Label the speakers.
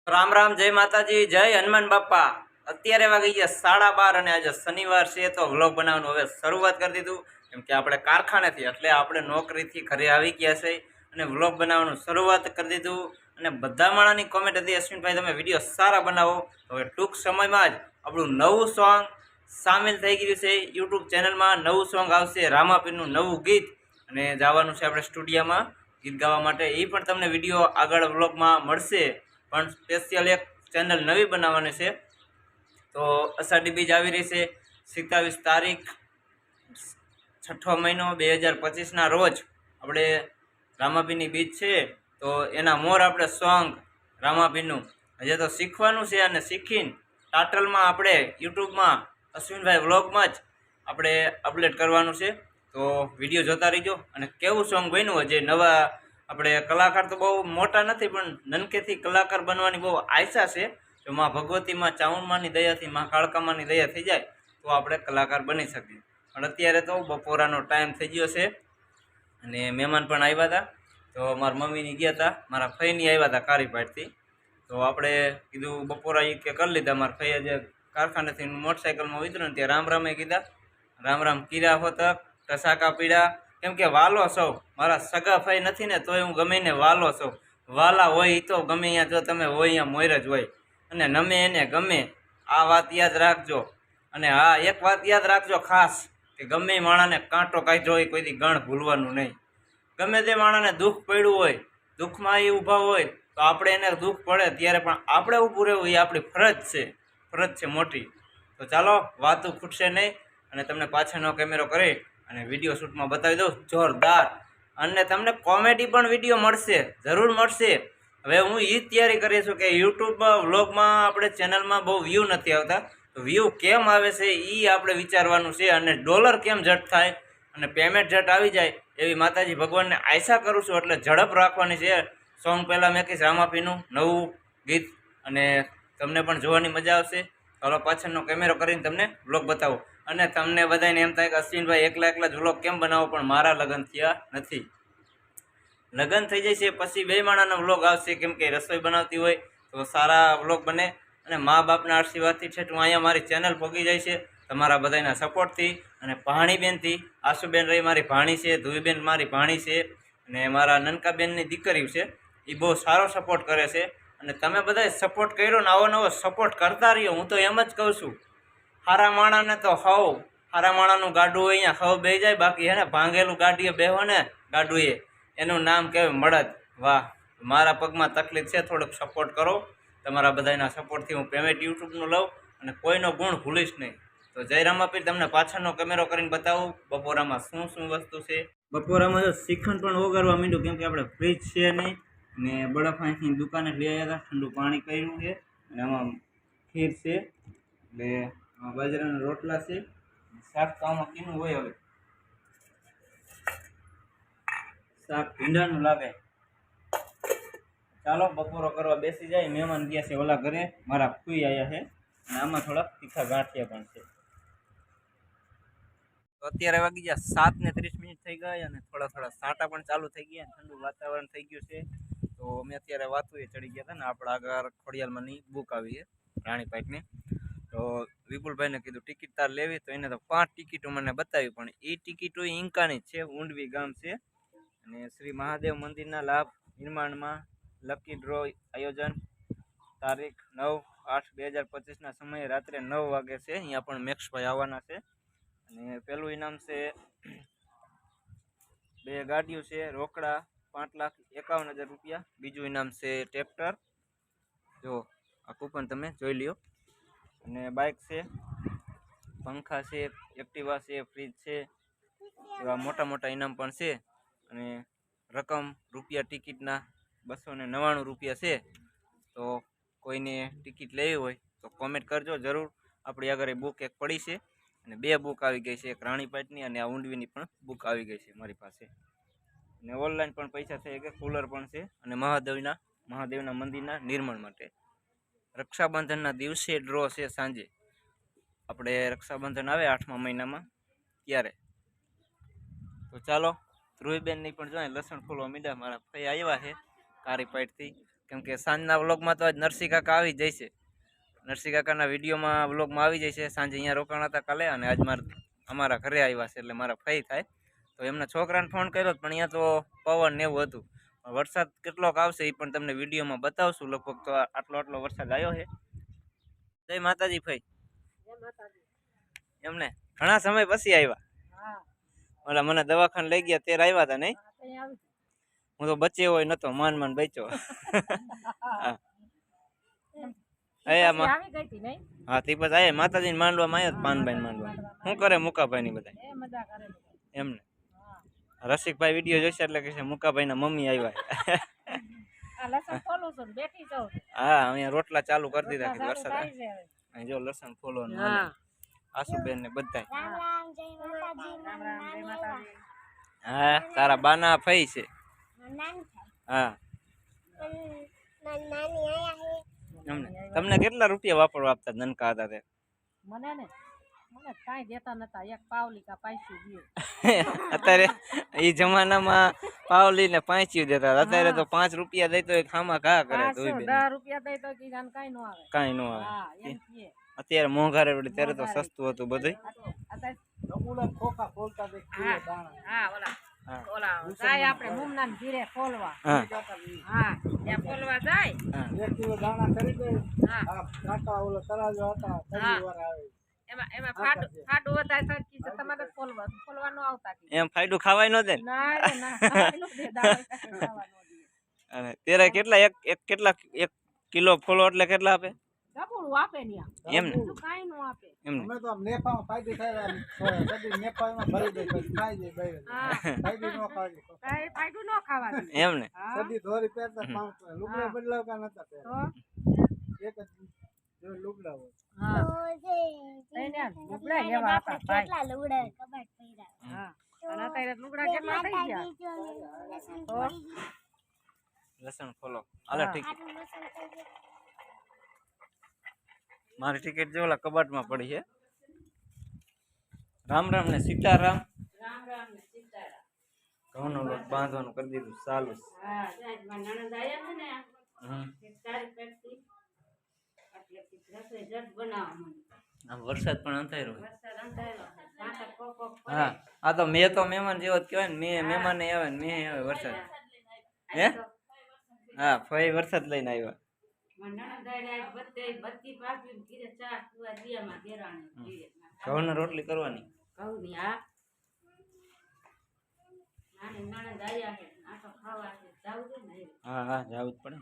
Speaker 1: રામ રામ, જય માતાજી, જય હનુમાન બાપા। અત્યારે વાગી ગયા 12:30 અને આજે શનિવાર છે તો વ્લોગ બનાવવાનું હવે શરૂઆત કરી દીધું। કેમ કે આપણે કારખાનેથી એટલે આપણે નોકરીથી ઘરે આવી ગયા છે અને વ્લોગ બનાવવાનું શરૂઆત કરી દીધું। અને બધા માણાની કોમેન્ટ હતી, અશ્વિનભાઈ તમે વિડીયો સારા બનાવો। હવે ટૂંક સમયમાં જ આપણું નવું સોંગ સામેલ થઈ ગયું છે યુટ્યુબ ચેનલમાં। નવું સોંગ આવશે, રામાપીરનું નવું ગીત, અને જવાનું છે આપણે સ્ટુડિયોમાં ગીત ગાવા માટે। એ પણ તમને વિડીયો આગળ વ્લોગમાં મળશે। પણ સ્પેશિયલ એક ચેનલ નવી બનાવવાની છે। તો અષાઢી બીજ આવી રહી છે 27 તારીખ 6ઠો મહિનો 2025ના રોજ આપણે રામાપીરની બીજ છે। તો એના મોર આપણે સોંગ રામાપીરનું હજી તો શીખવાનું છે અને શીખીને ટાટલમાં આપણે યુટ્યુબમાં અશ્વિનભાઈ વ્લોગમાં જ આપણે અપલોડ કરવાનું છે। તો વિડીયો જોતા રહીજો। અને કેવું સોંગ બન્યું, જે નવા આપણે કલાકાર તો બહુ મોટા નથી પણ નનકેથી કલાકાર બનવાની બહુ આશા છે। જો માં ભગવતી, માં ચામુંડમાની દયાથી, માં કાળકામાની દયા થઈ જાય તો આપણે કલાકાર બની શકીએ। પણ અત્યારે તો બપોરાનો ટાઈમ થઈ ગયો છે અને મહેમાન પણ આવ્યા હતા। તો મારા મમ્મીની ગયા હતા, મારા ફઈની આવ્યા હતા કારીપાટથી। તો આપણે કીધું બપોરા એ કે કરી લીધા। મારા ફઈએ જે કારખાનેથી મોટરસાઇકલમાં ઉતર્યું ને ત્યાં રામ રામે કીધા, રામ રામ કીરા હોતક ટસાકા પીડા। કેમ કે વાલો સૌ મારા સગા ફઈ નથી ને તોય હું ગમે ને વાલો સૌ। વાલા હોય એ તો ગમે અહીંયા, જો તમે હોય અહીંયા મોર જ હોય, અને નમે એને ગમે। આ વાત યાદ રાખજો। અને હા, એક વાત યાદ રાખજો ખાસ, કે ગમે માણાને કાંટો કાઢ્યો હોય કોઈથી ગણ ભૂલવાનું નહીં। ગમે તે માણાને દુઃખ પડ્યું હોય, દુઃખમાં એ ઊભા હોય તો આપણે એને દુઃખ પડે ત્યારે પણ આપણે ઊભું રહેવું એ આપણી ફરજ છે, ફરજ છે મોટી। તો ચાલો વાતું ખૂટશે નહીં અને તમને પાછળનો કેમેરો કરી અને વિડીયો શૂટમાં બતાવી દઉં જોરદાર। અને તમને કોમેડી પણ વિડીયો મળશે, જરૂર મળશે। હવે હું એ જ તૈયારી કરી છું કે યુટ્યુબ વ્લોગમાં આપણે ચેનલમાં બહુ વ્યૂ નથી આવતા, તો વ્યૂ કેમ આવે છે એ આપણે વિચારવાનું છે। અને ડોલર કેમ ઝટ થાય અને પેમેન્ટ ઝટ આવી જાય એવી માતાજી ભગવાનને આશા કરું છું। એટલે ઝડપ રાખવાની છે। સોંગ પહેલાં મેં કહીશ રામાપીનું નવું ગીત, અને તમને પણ જોવાની મજા આવશે। ચાલો પાછળનો કેમેરો કરીને તમને વ્લોગ બતાવો। અને તમને બધાને એમ થાય કે અશ્વિનભાઈ એકલા એકલા જ વ્લોગ કેમ બનાવો, પણ મારા લગ્ન થયા નથી। લગ્ન થઈ જાય છે પછી બે માણાનો વ્લોગ આવશે, કેમ કે રસોઈ બનાવતી હોય તો સારા વ્લોગ બને। અને મા બાપના આશીર્વાદથી છે હું અહીંયા મારી ચેનલ પહોંચી જાય છે તમારા બધાના સપોર્ટથી। અને ભાણીબેનથી, આશુબેન રહી મારી ભાણી છે, ધુવીબેન મારી ભાણી છે, અને મારા નનકાબેનની દીકરી છે, એ બહુ સારો સપોર્ટ કરે છે। અને તમે બધાએ સપોર્ટ કર્યો ને આવો નવો સપોર્ટ કરતા રહ્યો। હું તો એમ જ કહું છું, હારા માણાને તો હારા માણાનું ગાડું હોય અહીંયા હવ બે જાય, બાકી હે ને ભાંગેલું ગાડીએ બેહો ને ગાડુએ એનું નામ કહેવાય મળદ। વાહ, મારા પગમાં તકલીફ છે, થોડોક સપોર્ટ કરો। તમારા બધાના સપોર્ટથી હું પેમેન્ટ યુટ્યુબનું લઉં અને કોઈનો ગુણ ભૂલીશ નહીં। તો જય રામાપીર, તમને પાછળનો કેમેરો કરીને બતાવું બપોરામાં શું શું વસ્તુ છે। બપોરામાં જો શ્રીખંડ પણ ઓગાળવા માંડ્યું, કેમ કે આપણે ફ્રીજ છે નહીં, ને બળફાઈની દુકાને લઈ આવ્યા હતા, ઠંડુ પાણી કર્યું છે, અને આમાં ખીર છે, એટલે બાજરાના રોટલા છે, શાક તો આમાં કીનું હોય। હવે શાક ભીંડાનું લાગે। ચાલો બપોરો કરવા બેસી જાય। મહેમાન ગયા છે ઓલા ઘરે, મારા ફૂઈ આવ્યા છે, અને આમાં થોડાક તીખા ગાંઠિયા પણ છે। તો અત્યારે વાગી ગયા 7:30 થઈ ગઈ, અને થોડા થોડા સાટા પણ ચાલુ થઈ ગયા, ઠંડુ વાતાવરણ થઈ ગયું છે। તો અમે અત્યારે વાતુએ ચડી ગયા હતા ને, આપણા આગળ ખોડિયાલમાંની બુક આવી છે રાણીપાટની। તો વિપુલભાઈને કીધું ટિકિટ તાર લેવી, તો એને તો 5 ટિકિટો મને બતાવી, પણ એ ટિકિટો ઇંકાની જ છે। ઊંડવી ગામ છે, અને શ્રી મહાદેવ મંદિરના લાભ નિર્માણમાં લકી ડ્રો આયોજન તારીખ 9/8/2025ના સમયે રાત્રે 9 વાગે છે। અહીંયા પણ મેક્ષભાઈ આવવાના છે। અને પેલું ઇનામ છે 2 ગાડીઓ છે, રોકડા 5,51,000 રૂપિયા। બીજું ઇનામ છે ટ્રેક્ટર, જો આ કૂપન તમે જોઈ લ્યો। અને બાઇક છે, પંખા છે, એક્ટિવા છે, ફ્રીજ છે, એવા મોટા મોટા ઇનામ પણ છે। અને રકમ રૂપિયા ટિકિટના 299 રૂપિયા છે। તો કોઈને ટિકિટ લેવી હોય તો કોમેન્ટ કરજો જરૂર। આપણી આગળ બુક એક પડી છે, અને 2 બુક આવી ગઈ છે, એક રાણીપાટની અને આ ઊંડવીની પણ બુક આવી ગઈ છે મારી પાસે। અને ઓનલાઈન પણ પૈસા થઈ ગયા, કુલર પણ છે, અને મહાદેવના મંદિરના નિર્માણ માટે। રક્ષાબંધનના દિવસે ડ્રો છે સાંજે, આપણે રક્ષાબંધન આવે 8મા મહિનામાં ત્યારે। તો ચાલો ધ્રુવીબેનની પણ જો લસણ ફોલવા મીડા, મારા ભાઈ આવ્યા છે કારીપાટથી, કેમ કે સાંજના વ્લોગમાં તો આજ નરસિંહ કાકા આવી જાય છે. નરસિંહ કાકાના વિડીયોમાં વ્લોગમાં આવી જાય છે. સાંજે અહીંયા રોકાણા હતા કાલે અને આજ અમારા ઘરે આવ્યા છે એટલે મારા ફઈ થાય. તો એમના છોકરાને ફોન કર્યો પણ અહીંયા તો પવન ને એવું હતું. વરસાદ કેટલોક આવશે એ પણ તમને વિડીયોમાં બતાવશું. લગભગ તો આટલો વરસાદ આવ્યો છે. જય માતાજી ફઈ. એમને ઘણા સમય પછી આવ્યા. ઓલા મને દવાખાને લઈ ગયા ત્યારે આવ્યા હતા નહીં? હું તો બચ્યો હોય નતો, માન બચ્યો. હા તે પછી આયા માતાજીને માંડવામાં આવ્યો પાનભાઈ માંડવા. શું કરે મુકાભાઈ ની બધા? એમને રસિકભાઈ વિડીયો જોશે એટલે કે છે મુકાભાઈ ના મમ્મી આવ્યા. હા અહીંયા રોટલા ચાલુ કરી દીધા વરસાદ અહીં જો લસણ ફોલો આસુબેન ને બધા. હા તારા બાના ફઈ છે. હા તમને કેટલા રૂપિયા વાપરવા આપતા નનકા હતા તે? અત્યારે એ જમાનામાં પાવલી ને 5 દેતા. અત્યારે તો 5 રૂપિયા દઈ તો ખામા ઘા કરે. 10 રૂપિયા દઈ તો કઈ નો આવે. અત્યારે મોંઘારે પડે ત્યારે તો સસ્તું હતું બધું. એમ ફાયદું ખાવાય નો દે. ત્યારે કેટલા એક કેટલા 1 કિલો ફોલો એટલે કેટલા આપે? એમ ને લસણ ફોલો હાલો ટિકિટ. મારી ટિકિટ જો ઓલા કબાટમાં પડી છે. રામ રામ ને સીતારામ. ઘઉંનો લોટ બાંધવાનું કરી દીધું ચાલુ. આમ વરસાદ પણ અંધારો. હા આ તો મેં તો મહેમાન જેવો જ કહેવાય ને. મેં મહેમાન આવે ને મેં આવે વરસાદ. હે હા ફઈ વરસાદ લઈને આવ્યા. ઘઉં રોટલી કરવાની. હા હા જવું જ પડે.